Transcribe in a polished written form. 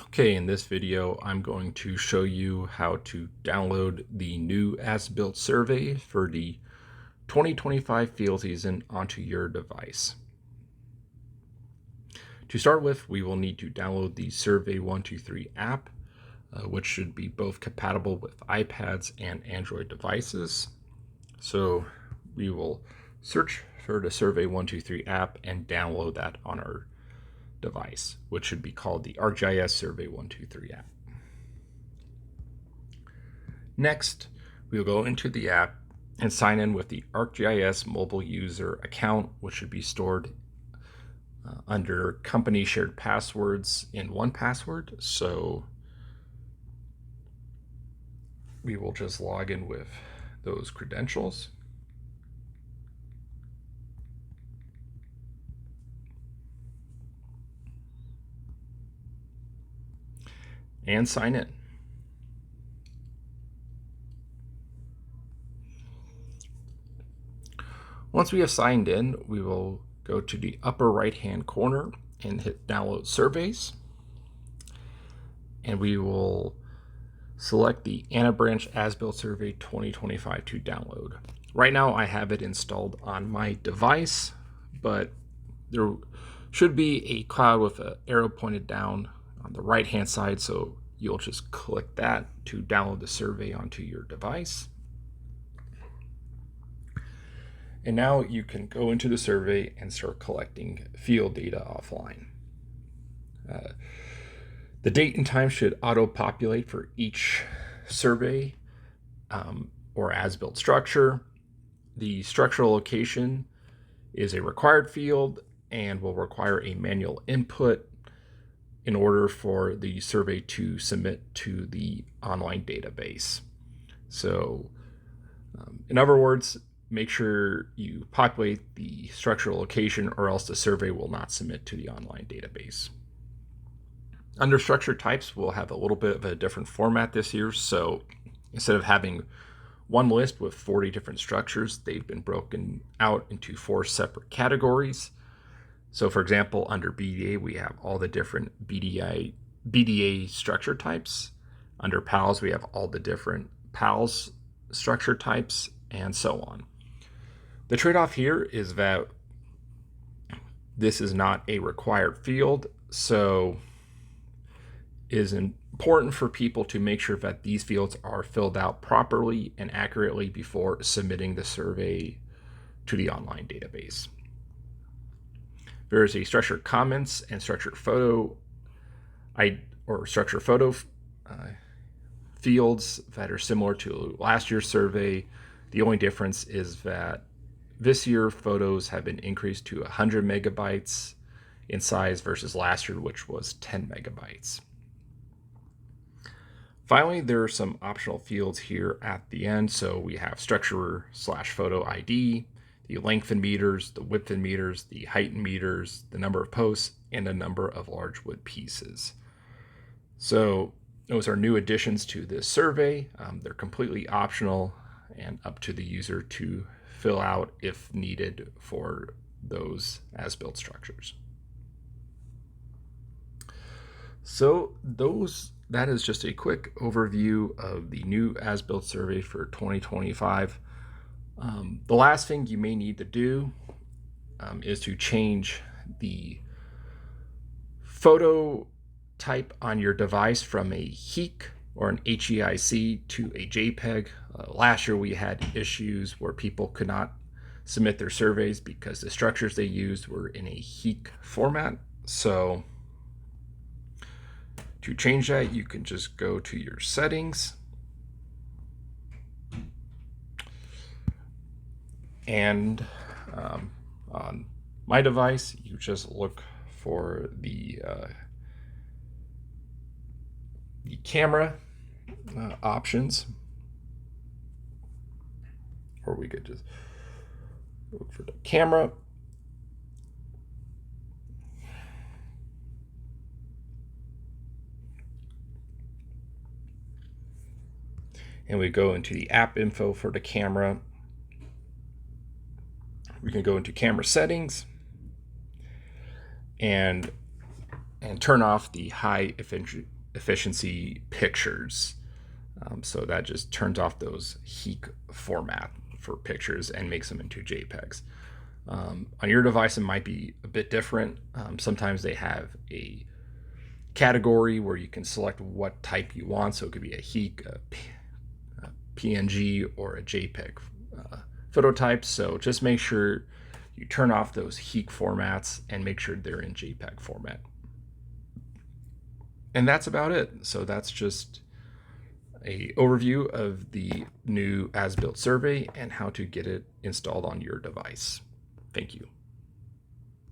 Okay, in this video, I'm going to show you how to download the new as-built survey for the 2025 field season onto your device. To start with, we will need to download the Survey 123 app, which should be both compatible with iPads and Android devices. So we will search for the Survey 123 app and download that on our device, which should be called the ArcGIS Survey 123 app. Next, we will go into the app and sign in with the ArcGIS mobile user account, which should be stored under company shared passwords in 1Password. So we will just log in with those credentials. And sign in. Once we have signed in, we will go to the upper right-hand corner and hit Download Surveys. And we will select the Anabranch As-Built Survey 2025 to download. Right now I have it installed on my device, but there should be a cloud with an arrow pointed down on the right-hand side, so you'll just click that to download the survey onto your device. And now you can go into the survey and start collecting field data offline. The date and time should auto-populate for each survey or as-built structure. The structural location is a required field and will require a manual input in order for the survey to submit to the online database. So in other words, make sure you populate the structural location or else the survey will not submit to the online database. Under structure types, we'll have a little bit of a different format this year. So instead of having one list with 40 different structures, they've been broken out into 4 separate categories. So for example, under BDA, we have all the different BDA structure types. Under PALS, we have all the different PALS structure types, and so on. The trade-off here is that this is not a required field, so it is important for people to make sure that these fields are filled out properly and accurately before submitting the survey to the online database. There is a structured comments and structured photo fields that are similar to last year's survey. The only difference is that this year photos have been increased to 100 megabytes in size versus last year, which was 10 megabytes. Finally, there are some optional fields here at the end. So we have structure/photo ID, the length in meters, the width in meters, the height in meters, the number of posts, and the number of large wood pieces. So those are new additions to this survey. They're completely optional and up to the user to fill out if needed for those as-built structures. So that is just a quick overview of the new as-built survey for 2025. The last thing you may need to do is to change the photo type on your device from a HEIC or an HEIC to a JPEG. Last year we had issues where people could not submit their surveys because the structures they used were in a HEIC format. So to change that, you can just go to your settings and on my device, you just look for the camera options, or we could just look for the camera. And we go into the app info for the camera. We can go into camera settings and turn off the high efficiency pictures. So that just turns off those HEIC format for pictures and makes them into JPEGs. On your device, it might be a bit different. Sometimes they have a category where you can select what type you want. So it could be a HEIC, a PNG, or a JPEG photo type. So just make sure you turn off those HEIC formats and make sure they're in JPEG format. And that's about it. So that's just an overview of the new as-built survey and how to get it installed on your device. Thank you.